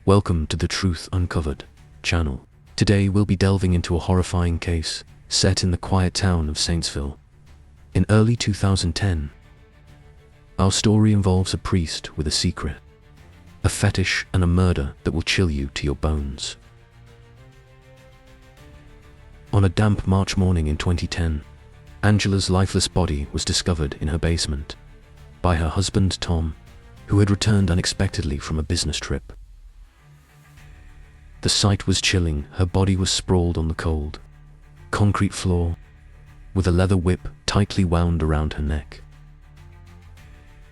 Welcome to the Truth Uncovered channel. Today we'll be delving into a horrifying case set in the quiet town of Saintsville. In early 2010, our story involves a priest with a secret, a fetish and a murder that will chill you to your bones. On a damp March morning in 2010, Angela's lifeless body was discovered in her basement by her husband Tom, who had returned unexpectedly from a business trip. The sight was chilling. Her body was sprawled on the cold, concrete floor, with a leather whip tightly wound around her neck.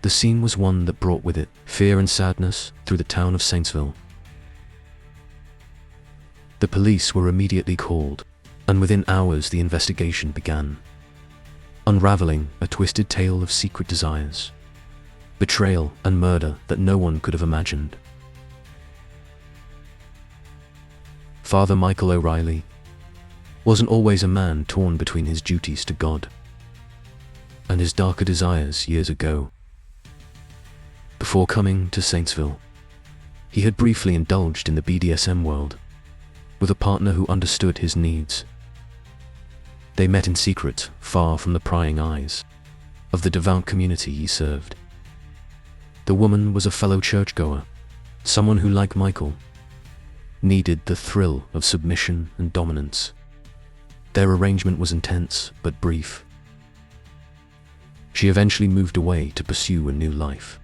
The scene was one that brought with it fear and sadness through the town of Saintsville. The police were immediately called, and within hours the investigation began, unraveling a twisted tale of secret desires, betrayal and murder that no one could have imagined. Father Michael O'Reilly wasn't always a man torn between his duties to God and his darker desires years ago. Before coming to Saintsville, he had briefly indulged in the BDSM world with a partner who understood his needs. They met in secret, far from the prying eyes of the devout community he served. The woman was a fellow churchgoer, someone who, like Michael, needed the thrill of submission and dominance. Their arrangement was intense but brief. She eventually moved away to pursue a new life,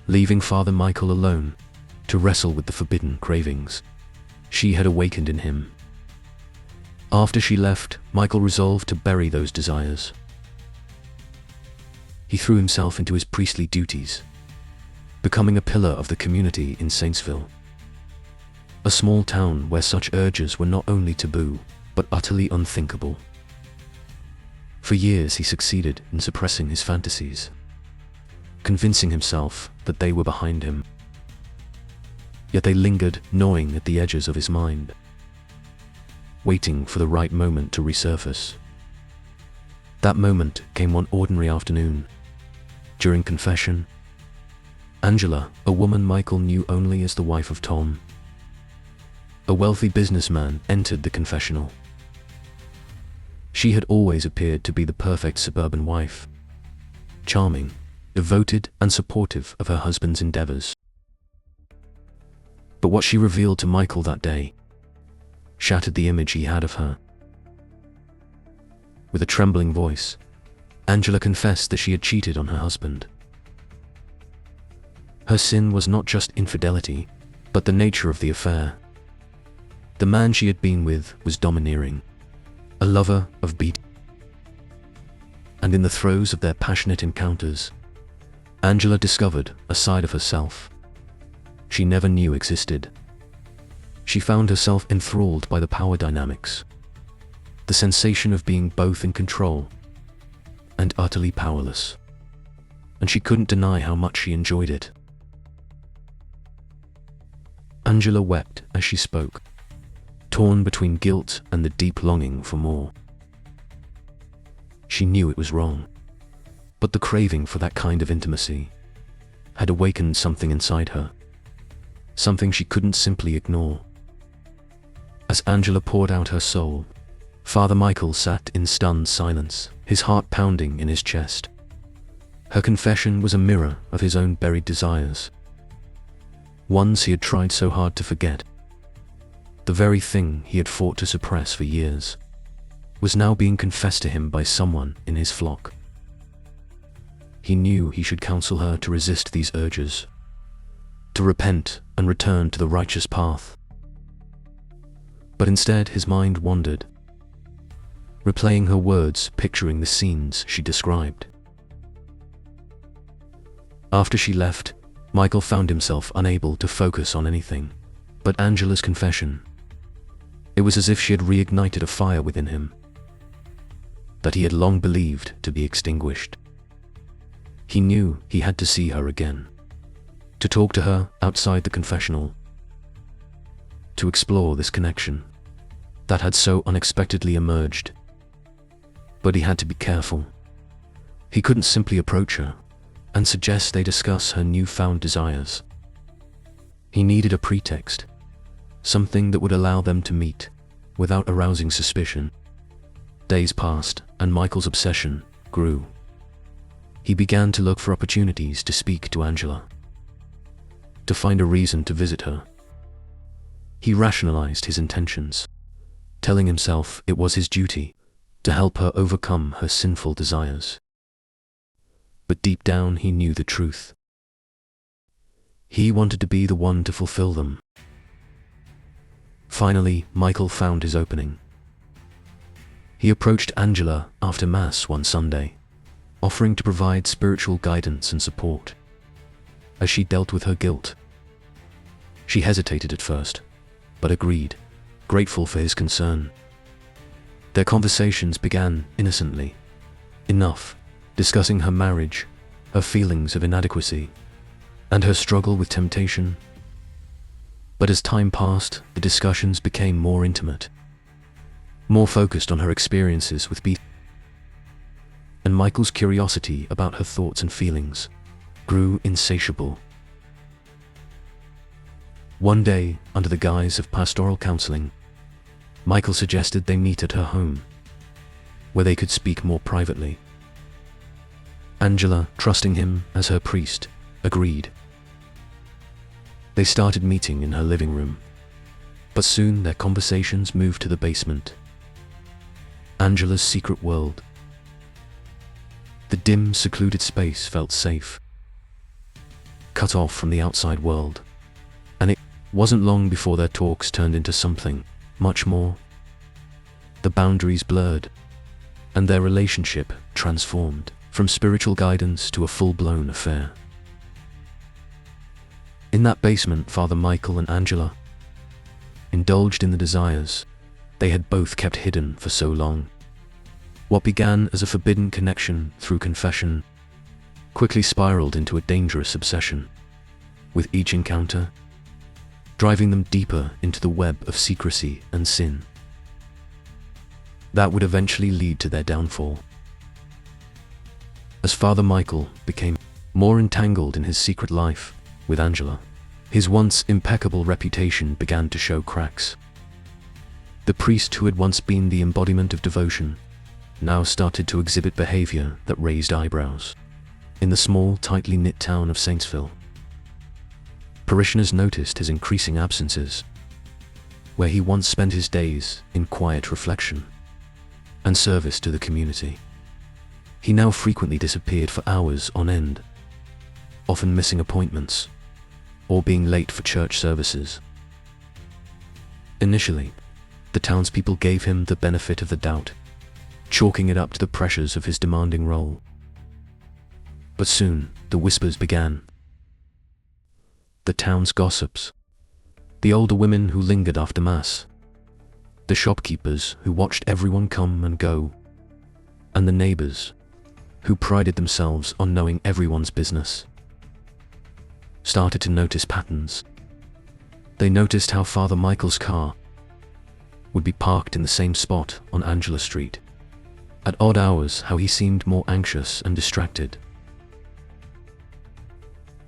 leaving Father Michael alone to wrestle with the forbidden cravings she had awakened in him. After she left, Michael resolved to bury those desires. He threw himself into his priestly duties, becoming a pillar of the community in Saintsville, a small town where such urges were not only taboo, but utterly unthinkable. For years he succeeded in suppressing his fantasies, convincing himself that they were behind him. Yet they lingered, gnawing at the edges of his mind, waiting for the right moment to resurface. That moment came one ordinary afternoon. During confession, Angela, a woman Michael knew only as the wife of Tom, a wealthy businessman, entered the confessional. She had always appeared to be the perfect suburban wife, charming, devoted, and supportive of her husband's endeavors. But what she revealed to Michael that day shattered the image he had of her. With a trembling voice, Angela confessed that she had cheated on her husband. Her sin was not just infidelity, but the nature of the affair. The man she had been with was domineering, a lover of beat. And in the throes of their passionate encounters, Angela discovered a side of herself she never knew existed. She found herself enthralled by the power dynamics, the sensation of being both in control and utterly powerless, and she couldn't deny how much she enjoyed it. Angela wept as she spoke, torn between guilt and the deep longing for more. She knew it was wrong, but the craving for that kind of intimacy had awakened something inside her, something she couldn't simply ignore. As Angela poured out her soul, Father Michael sat in stunned silence, his heart pounding in his chest. Her confession was a mirror of his own buried desires, ones he had tried so hard to forget. The very thing he had fought to suppress for years was now being confessed to him by someone in his flock. He knew he should counsel her to resist these urges, to repent and return to the righteous path. But instead his mind wandered, replaying her words, picturing the scenes she described. After she left, Michael found himself unable to focus on anything but Angela's confession. It was as if she had reignited a fire within him that he had long believed to be extinguished. He knew he had to see her again, to talk to her outside the confessional, to explore this connection that had so unexpectedly emerged. But he had to be careful. He couldn't simply approach her and suggest they discuss her newfound desires. He needed a pretext, something that would allow them to meet, without arousing suspicion. Days passed, and Michael's obsession grew. He began to look for opportunities to speak to Angela, to find a reason to visit her. He rationalized his intentions, telling himself it was his duty to help her overcome her sinful desires. But deep down he knew the truth. He wanted to be the one to fulfill them. Finally, Michael found his opening. He approached Angela after Mass one Sunday, offering to provide spiritual guidance and support as she dealt with her guilt. She hesitated at first, but agreed, grateful for his concern. Their conversations began innocently enough, discussing her marriage, her feelings of inadequacy, and her struggle with temptation. But as time passed, the discussions became more intimate, more focused on her experiences with Beat, and Michael's curiosity about her thoughts and feelings grew insatiable. One day, under the guise of pastoral counseling, Michael suggested they meet at her home, where they could speak more privately. Angela, trusting him as her priest, agreed. They started meeting in her living room, but soon their conversations moved to the basement, Angela's secret world. The dim, secluded space felt safe, cut off from the outside world, and it wasn't long before their talks turned into something much more. The boundaries blurred, and their relationship transformed from spiritual guidance to a full-blown affair. In that basement, Father Michael and Angela indulged in the desires they had both kept hidden for so long. What began as a forbidden connection through confession quickly spiraled into a dangerous obsession, with each encounter driving them deeper into the web of secrecy and sin that would eventually lead to their downfall. As Father Michael became more entangled in his secret life with Angela, his once impeccable reputation began to show cracks. The priest who had once been the embodiment of devotion now started to exhibit behavior that raised eyebrows. In the small, tightly knit town of Saintsville, parishioners noticed his increasing absences, where he once spent his days in quiet reflection and service to the community. He now frequently disappeared for hours on end, often missing appointments or being late for church services. Initially, the townspeople gave him the benefit of the doubt, chalking it up to the pressures of his demanding role. But soon, the whispers began. The town's gossips, the older women who lingered after Mass, the shopkeepers who watched everyone come and go, and the neighbors who prided themselves on knowing everyone's business, started to notice patterns. They noticed how Father Michael's car would be parked in the same spot on Angela Street. At odd hours, how he seemed more anxious and distracted.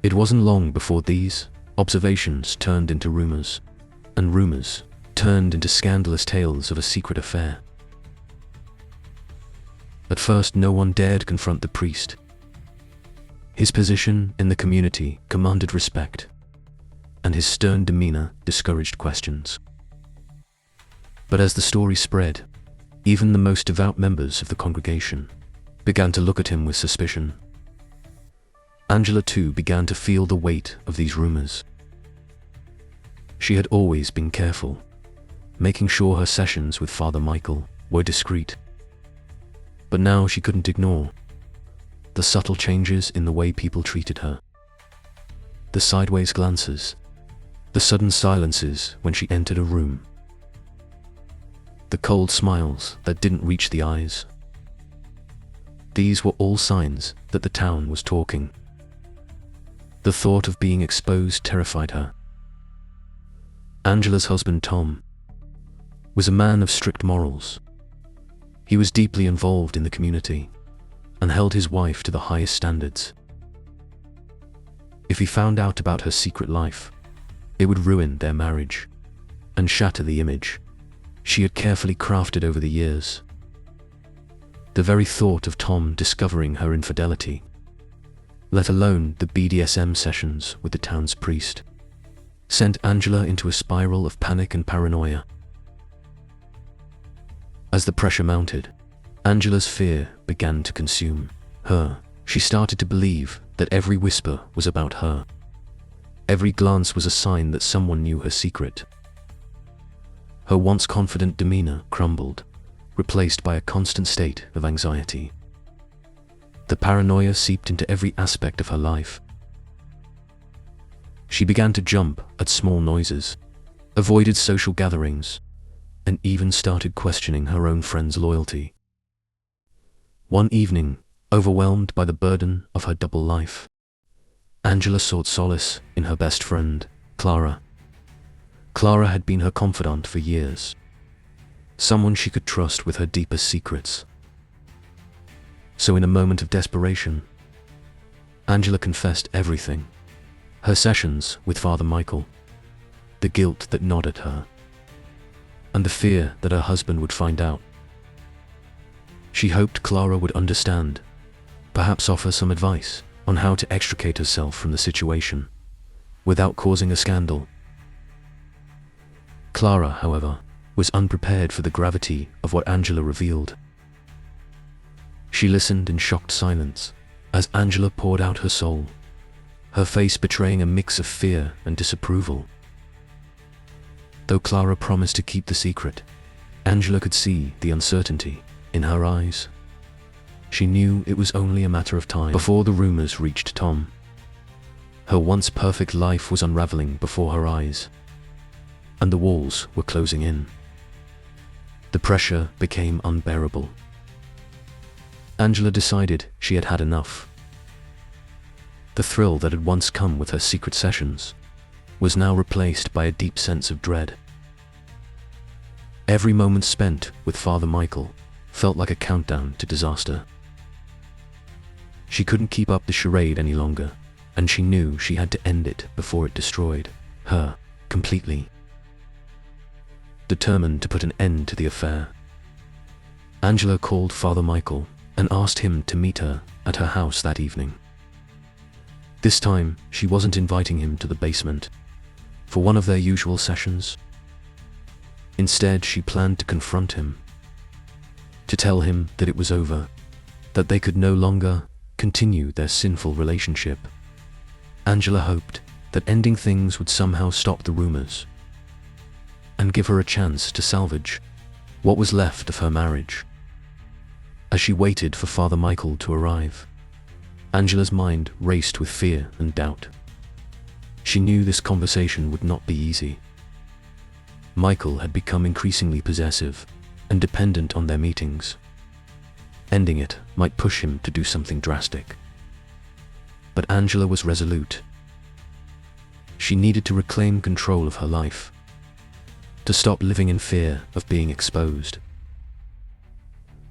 It wasn't long before these observations turned into rumors, and rumors turned into scandalous tales of a secret affair. At first, no one dared confront the priest. His position in the community commanded respect, and his stern demeanor discouraged questions. But as the story spread, even the most devout members of the congregation began to look at him with suspicion. Angela too began to feel the weight of these rumors. She had always been careful, making sure her sessions with Father Michael were discreet. But now she couldn't ignore the subtle changes in the way people treated her. The sideways glances, the sudden silences when she entered a room, the cold smiles that didn't reach the eyes. These were all signs that the town was talking. The thought of being exposed terrified her. Angela's husband, Tom, was a man of strict morals. He was deeply involved in the community and held his wife to the highest standards. If he found out about her secret life, It would ruin their marriage and shatter the image she had carefully crafted over the years. The very thought of Tom discovering her infidelity, let alone the BDSM sessions with the town's priest, sent Angela into a spiral of panic and paranoia. As the pressure mounted, Angela's fear began to consume her. She started to believe that every whisper was about her. Every glance was a sign that someone knew her secret. Her once confident demeanor crumbled, replaced by a constant state of anxiety. The paranoia seeped into every aspect of her life. She began to jump at small noises, avoided social gatherings, and even started questioning her own friends' loyalty. One evening, overwhelmed by the burden of her double life, Angela sought solace in her best friend, Clara. Clara had been her confidant for years, someone she could trust with her deepest secrets. So in a moment of desperation, Angela confessed everything: her sessions with Father Michael, the guilt that gnawed at her, and the fear that her husband would find out. She hoped Clara would understand, perhaps offer some advice on how to extricate herself from the situation without causing a scandal. Clara, however, was unprepared for the gravity of what Angela revealed. She listened in shocked silence as Angela poured out her soul, her face betraying a mix of fear and disapproval. Though Clara promised to keep the secret, Angela could see the uncertainty in her eyes. She knew it was only a matter of time before the rumors reached Tom. Her once perfect life was unraveling before her eyes, and the walls were closing in. The pressure became unbearable. Angela decided she had had enough. The thrill that had once come with her secret sessions was now replaced by a deep sense of dread. Every moment spent with Father Michael felt like a countdown to disaster. She couldn't keep up the charade any longer, and she knew she had to end it before it destroyed her completely. Determined to put an end to the affair, Angela called Father Michael and asked him to meet her at her house that evening. This time, she wasn't inviting him to the basement for one of their usual sessions. Instead, she planned to confront him, to tell him that it was over, that they could no longer continue their sinful relationship. Angela hoped that ending things would somehow stop the rumors and give her a chance to salvage what was left of her marriage. As she waited for Father Michael to arrive, Angela's mind raced with fear and doubt. She knew this conversation would not be easy. Michael had become increasingly possessive and dependent on their meetings. Ending it might push him to do something drastic. But Angela was resolute. She needed to reclaim control of her life, to stop living in fear of being exposed.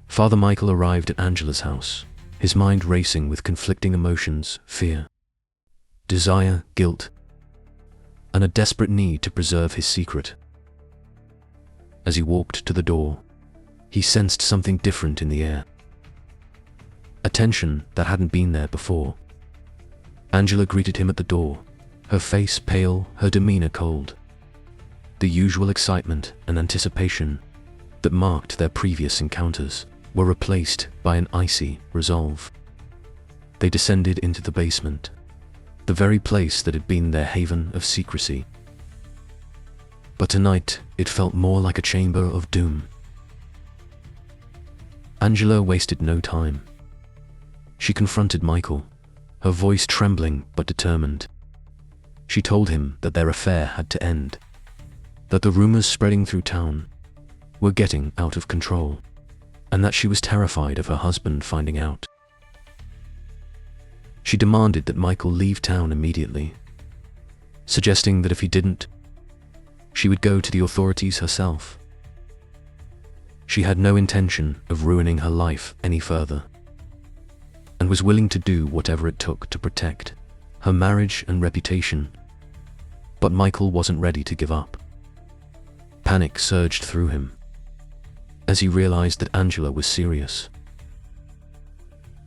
Father Michael arrived at Angela's house, his mind racing with conflicting emotions: fear, desire, guilt, and a desperate need to preserve his secret. As he walked to the door, he sensed something different in the air, a tension that hadn't been there before. Angela greeted him at the door, her face pale, her demeanor cold. The usual excitement and anticipation that marked their previous encounters were replaced by an icy resolve. They descended into the basement, the very place that had been their haven of secrecy. But tonight, it felt more like a chamber of doom. Angela wasted no time. She confronted Michael, her voice trembling but determined. She told him that their affair had to end, that the rumors spreading through town were getting out of control, and that she was terrified of her husband finding out. She demanded that Michael leave town immediately, suggesting that if he didn't, she would go to the authorities herself. She had no intention of ruining her life any further, and was willing to do whatever it took to protect her marriage and reputation. But Michael wasn't ready to give up. Panic surged through him as he realized that Angela was serious.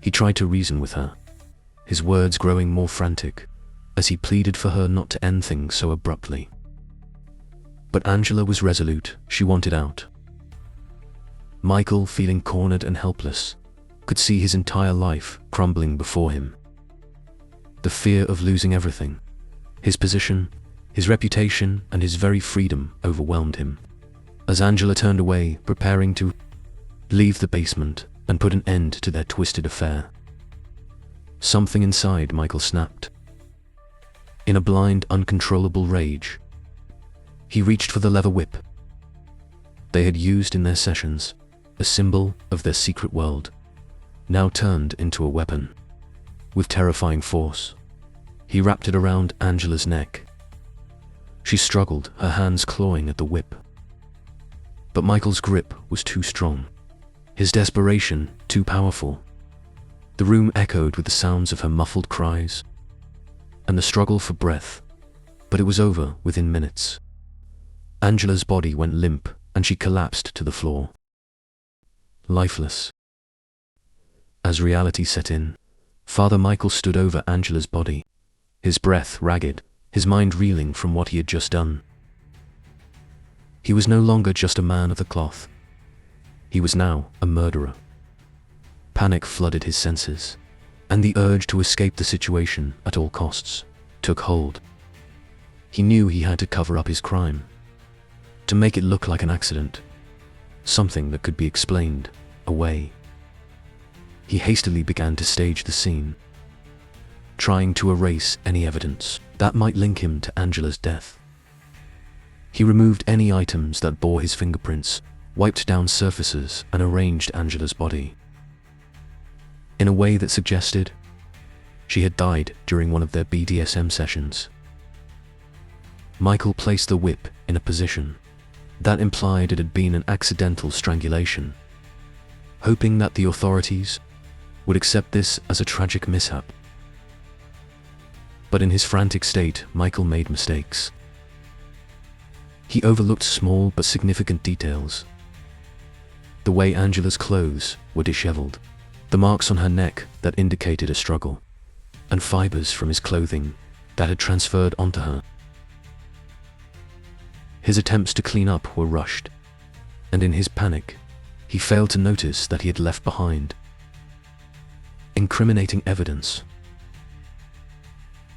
He tried to reason with her, his words growing more frantic as he pleaded for her not to end things so abruptly. But Angela was resolute. She wanted out. Michael, feeling cornered and helpless, could see his entire life crumbling before him. The fear of losing everything, his position, his reputation, and his very freedom overwhelmed him. As Angela turned away, preparing to leave the basement and put an end to their twisted affair, something inside Michael snapped. In a blind, uncontrollable rage, he reached for the leather whip they had used in their sessions, a symbol of their secret world, now turned into a weapon. With terrifying force, he wrapped it around Angela's neck. She struggled, her hands clawing at the whip. But Michael's grip was too strong, his desperation too powerful. The room echoed with the sounds of her muffled cries and the struggle for breath, but it was over within minutes. Angela's body went limp and she collapsed to the floor, lifeless. As reality set in, Father Michael stood over Angela's body, his breath ragged, his mind reeling from what he had just done. He was no longer just a man of the cloth. He was now a murderer. Panic flooded his senses, and the urge to escape the situation at all costs took hold. He knew he had to cover up his crime, to make it look like an accident, something that could be explained away. He hastily began to stage the scene, trying to erase any evidence that might link him to Angela's death. He removed any items that bore his fingerprints, wiped down surfaces, and arranged Angela's body in a way that suggested she had died during one of their BDSM sessions. Michael placed the whip in a position that implied it had been an accidental strangulation, hoping that the authorities would accept this as a tragic mishap. But in his frantic state, Michael made mistakes. He overlooked small but significant details. The way Angela's clothes were disheveled, the marks on her neck that indicated a struggle, and fibers from his clothing that had transferred onto her. His attempts to clean up were rushed, and in his panic, he failed to notice that he had left behind incriminating evidence.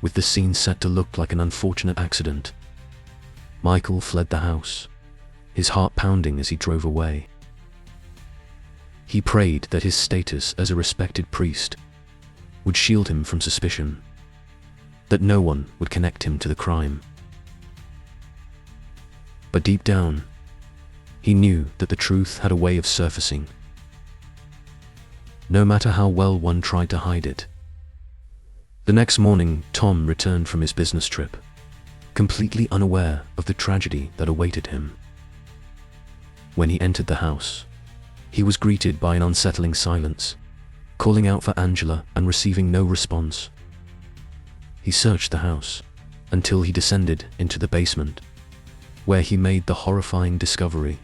With the scene set to look like an unfortunate accident, Michael fled the house, his heart pounding as he drove away. He prayed that his status as a respected priest would shield him from suspicion, that no one would connect him to the crime. But deep down, he knew that the truth had a way of surfacing, no matter how well one tried to hide it. The next morning, Tom returned from his business trip, completely unaware of the tragedy that awaited him. When he entered the house, he was greeted by an unsettling silence, calling out for Angela and receiving no response. He searched the house until he descended into the basement, where he made the horrifying discovery: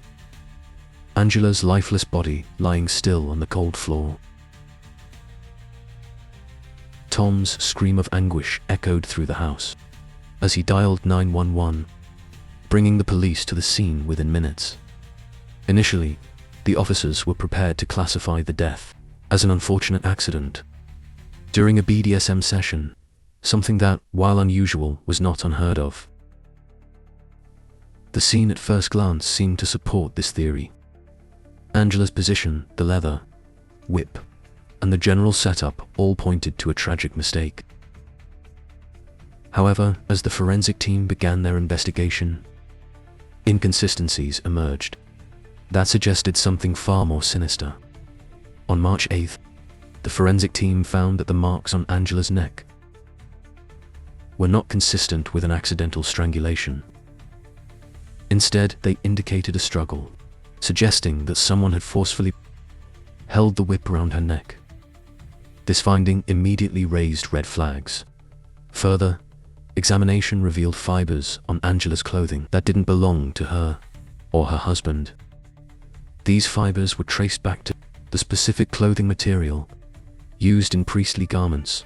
Angela's lifeless body lying still on the cold floor. Tom's scream of anguish echoed through the house as he dialed 911, bringing the police to the scene within minutes. Initially, the officers were prepared to classify the death as an unfortunate accident during a BDSM session, something that, while unusual, was not unheard of. The scene at first glance seemed to support this theory. Angela's position, the leather whip, and the general setup all pointed to a tragic mistake. However, as the forensic team began their investigation, inconsistencies emerged that suggested something far more sinister. On March 8th, the forensic team found that the marks on Angela's neck were not consistent with an accidental strangulation. Instead, they indicated a struggle, suggesting that someone had forcefully held the whip around her neck. This finding immediately raised red flags. Further, Examination revealed fibers on Angela's clothing that didn't belong to her or her husband. These fibers were traced back to the specific clothing material used in priestly garments.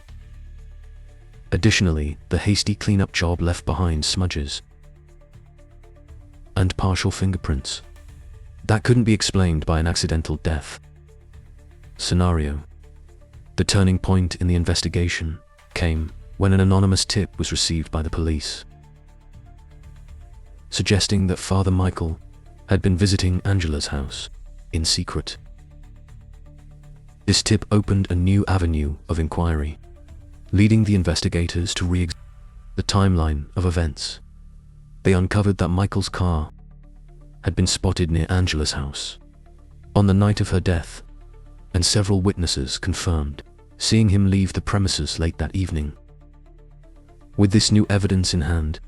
Additionally, the hasty cleanup job left behind smudges and partial fingerprints that couldn't be explained by an accidental death scenario. The turning point in the investigation came when an anonymous tip was received by the police, suggesting that Father Michael had been visiting Angela's house in secret. This tip opened a new avenue of inquiry, leading the investigators to re-examine the timeline of events. They uncovered that Michael's car had been spotted near Angela's house on the night of her death, and several witnesses confirmed seeing him leave the premises late that evening. With this new evidence in hand,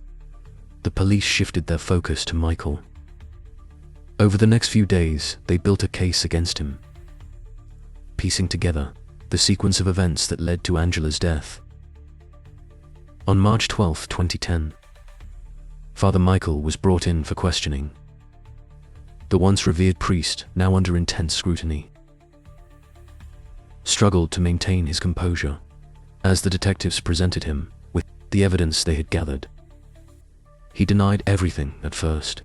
the police shifted their focus to Michael. Over the next few days, they built a case against him, piecing together the sequence of events that led to Angela's death. On March 12, 2010, Father Michael was brought in for questioning. The once revered priest, now under intense scrutiny, struggled to maintain his composure as the detectives presented him with the evidence they had gathered. He denied everything at first,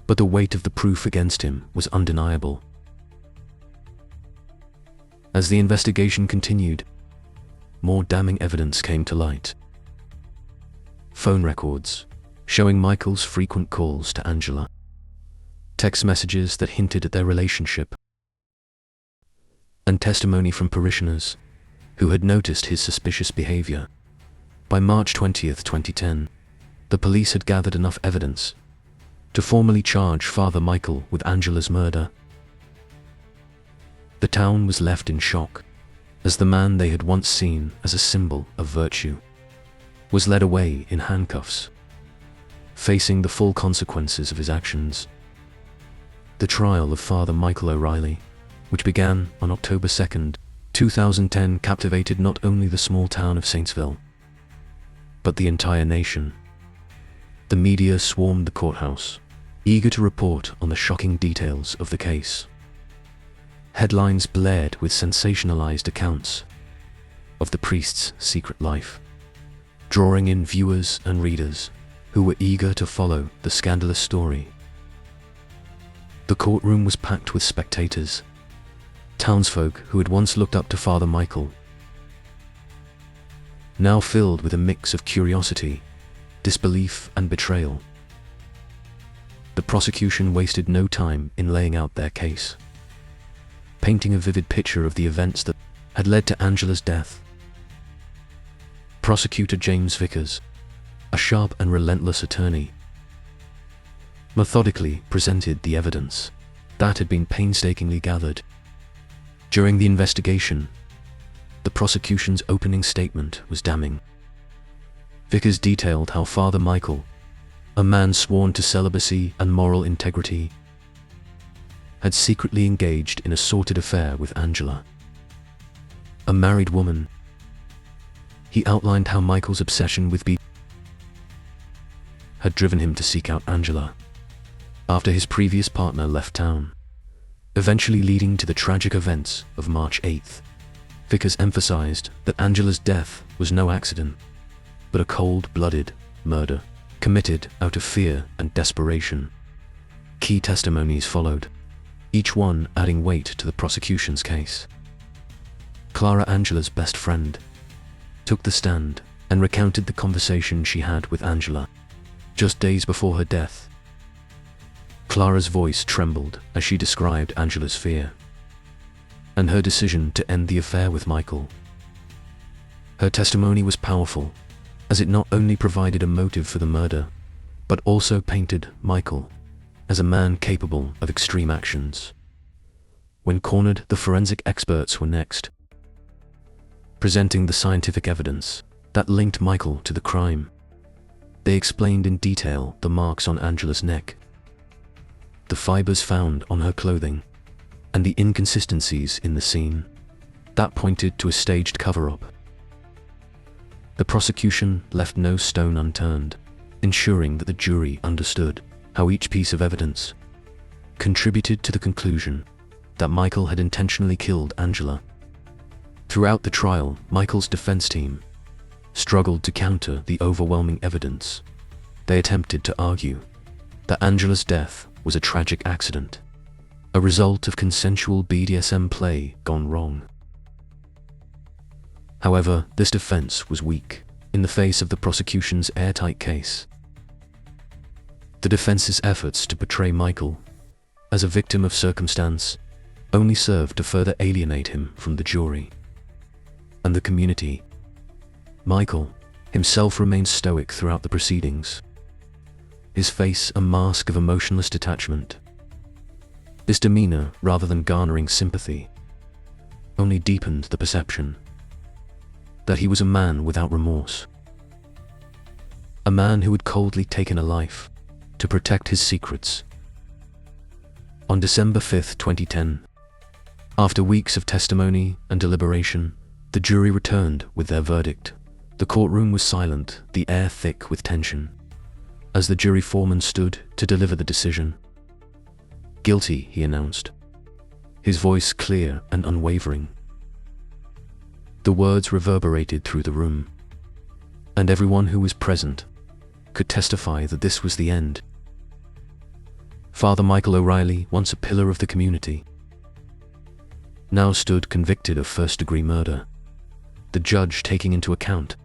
but the weight of the proof against him was undeniable. As the investigation continued, more damning evidence came to light. Phone records showing Michael's frequent calls to Angela, text messages that hinted at their relationship, and testimony from parishioners who had noticed his suspicious behavior. By March 20, 2010, the police had gathered enough evidence to formally charge Father Michael with Angela's murder. The town was left in shock as the man they had once seen as a symbol of virtue was led away in handcuffs, facing the full consequences of his actions. The trial of Father Michael O'Reilly, which began on October 2, 2010, captivated not only the small town of Saintsville, but the entire nation. The media swarmed the courthouse, eager to report on the shocking details of the case. Headlines blared with sensationalized accounts of the priest's secret life, drawing in viewers and readers who were eager to follow the scandalous story. The courtroom was packed with spectators, townsfolk who had once looked up to Father Michael, now filled with a mix of curiosity, disbelief, and betrayal. The prosecution wasted no time in laying out their case, painting a vivid picture of the events that had led to Angela's death. Prosecutor James Vickers, a sharp and relentless attorney, methodically presented the evidence that had been painstakingly gathered. During the investigation, the prosecution's opening statement was damning. Vickers detailed how Father Michael, a man sworn to celibacy and moral integrity, had secretly engaged in a sordid affair with Angela, a married woman. He outlined how Michael's obsession with B had driven him to seek out Angela after his previous partner left town, eventually leading to the tragic events of March 8th. Vickers emphasized that Angela's death was no accident, but a cold-blooded murder committed out of fear and desperation. Key testimonies followed, each one adding weight to the prosecution's case. Clara, Angela's best friend, took the stand and recounted the conversation she had with Angela just days before her death. Clara's voice trembled as she described Angela's fear and her decision to end the affair with Michael. Her testimony was powerful, as it not only provided a motive for the murder, but also painted Michael as a man capable of extreme actions. When cornered, the forensic experts were next, presenting the scientific evidence that linked Michael to the crime. They explained in detail the marks on Angela's neck, the fibers found on her clothing, and the inconsistencies in the scene that pointed to a staged cover-up. The prosecution left no stone unturned, ensuring that the jury understood how each piece of evidence contributed to the conclusion that Michael had intentionally killed Angela. Throughout the trial, Michael's defense team struggled to counter the overwhelming evidence. They attempted to argue that Angela's death was a tragic accident, a result of consensual BDSM play gone wrong. However, this defense was weak in the face of the prosecution's airtight case. The defense's efforts to portray Michael as a victim of circumstance only served to further alienate him from the jury and the community. Michael himself remained stoic throughout the proceedings, his face a mask of emotionless detachment. His demeanor, rather than garnering sympathy, only deepened the perception that he was a man without remorse. A man who had coldly taken a life to protect his secrets. On December 5, 2010, after weeks of testimony and deliberation, the jury returned with their verdict. The courtroom was silent, the air thick with tension, as the jury foreman stood to deliver the decision. "Guilty," he announced, his voice clear and unwavering. The words reverberated through the room, and everyone who was present could testify that this was the end. Father Michael O'Reilly, once a pillar of the community, now stood convicted of first-degree murder, the judge taking into account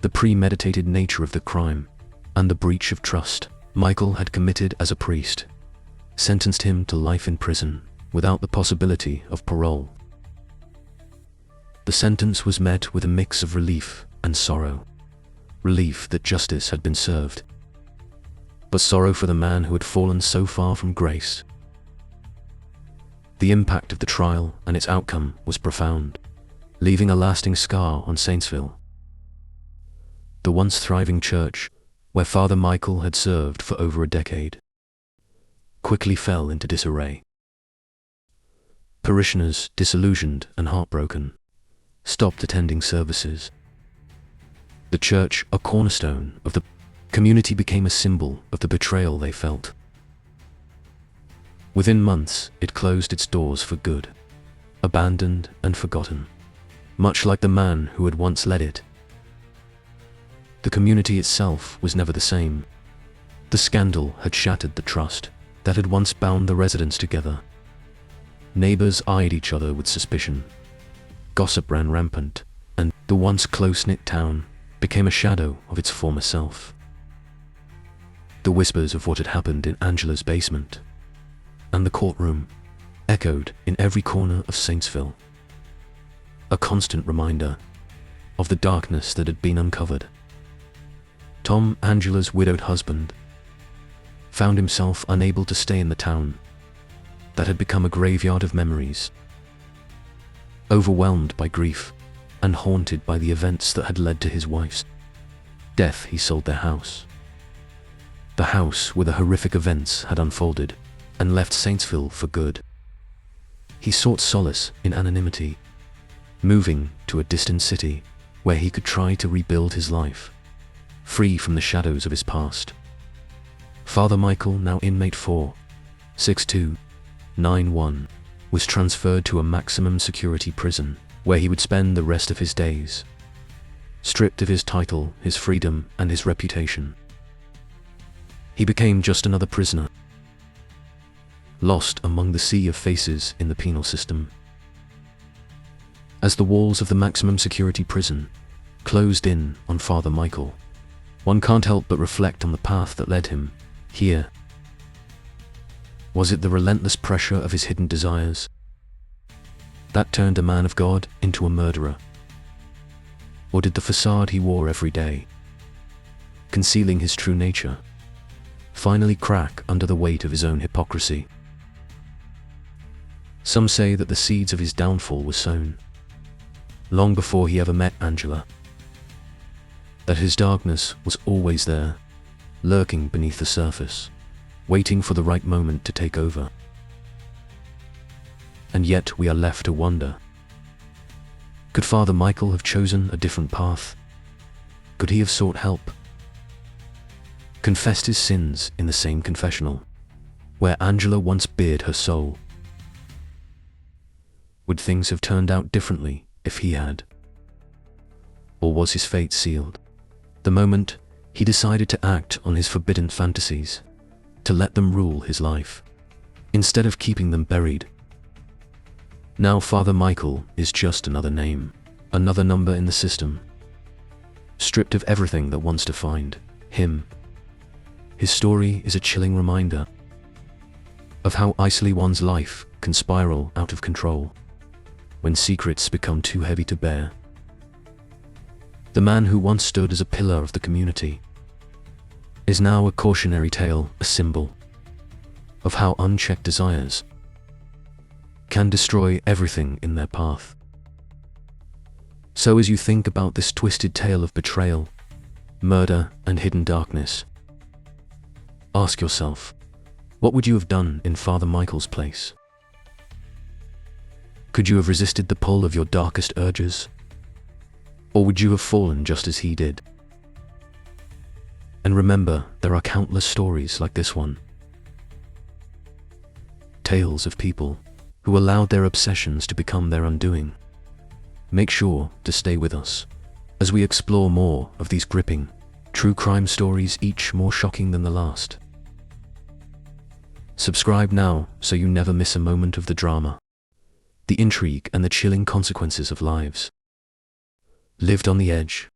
the premeditated nature of the crime and the breach of trust Michael had committed as a priest, sentenced him to life in prison without the possibility of parole. The sentence was met with a mix of relief and sorrow. Relief that justice had been served, but sorrow for the man who had fallen so far from grace. The impact of the trial and its outcome was profound, leaving a lasting scar on Saintsville. The once thriving church, where Father Michael had served for over a decade, quickly fell into disarray. Parishioners, disillusioned and heartbroken, stopped attending services. The church, a cornerstone of the community, became a symbol of the betrayal they felt. Within months, it closed its doors for good, abandoned and forgotten, much like the man who had once led it. The community itself was never the same. The scandal had shattered the trust that had once bound the residents together. Neighbors eyed each other with suspicion. Gossip ran rampant, and the once close-knit town became a shadow of its former self. The whispers of what had happened in Angela's basement and the courtroom echoed in every corner of Saintsville, a constant reminder of the darkness that had been uncovered. Tom, Angela's widowed husband, found himself unable to stay in the town that had become a graveyard of memories. Overwhelmed by grief and haunted by the events that had led to his wife's death, he sold their house. The house where the horrific events had unfolded, and left Saintsville for good. He sought solace in anonymity, moving to a distant city where he could try to rebuild his life, free from the shadows of his past. Father Michael, now inmate 46291, was transferred to a maximum security prison where he would spend the rest of his days, stripped of his title, his freedom, and his reputation. He became just another prisoner, lost among the sea of faces in the penal system. As the walls of the maximum security prison closed in on Father Michael, one can't help but reflect on the path that led him here. Was it the relentless pressure of his hidden desires that turned a man of God into a murderer? Or did the facade he wore every day, concealing his true nature, finally crack under the weight of his own hypocrisy? Some say that the seeds of his downfall were sown long before he ever met Angela, that his darkness was always there, lurking beneath the surface, waiting for the right moment to take over. And yet we are left to wonder, could Father Michael have chosen a different path? Could he have sought help? Confessed his sins in the same confessional where Angela once bared her soul? Would things have turned out differently if he had? Or was his fate sealed the moment he decided to act on his forbidden fantasies, to let them rule his life, instead of keeping them buried? Now Father Michael is just another name, another number in the system, stripped of everything that once defined him. His story is a chilling reminder of how easily one's life can spiral out of control when secrets become too heavy to bear. The man who once stood as a pillar of the community is now a cautionary tale, a symbol of how unchecked desires can destroy everything in their path. So as you think about this twisted tale of betrayal, murder, and hidden darkness, ask yourself, what would you have done in Father Michael's place? Could you have resisted the pull of your darkest urges? Or would you have fallen just as he did? And remember, there are countless stories like this one. Tales of people who allowed their obsessions to become their undoing. Make sure to stay with us as we explore more of these gripping, true crime stories, each more shocking than the last. Subscribe now so you never miss a moment of the drama, the intrigue, and the chilling consequences of lives lived on the edge.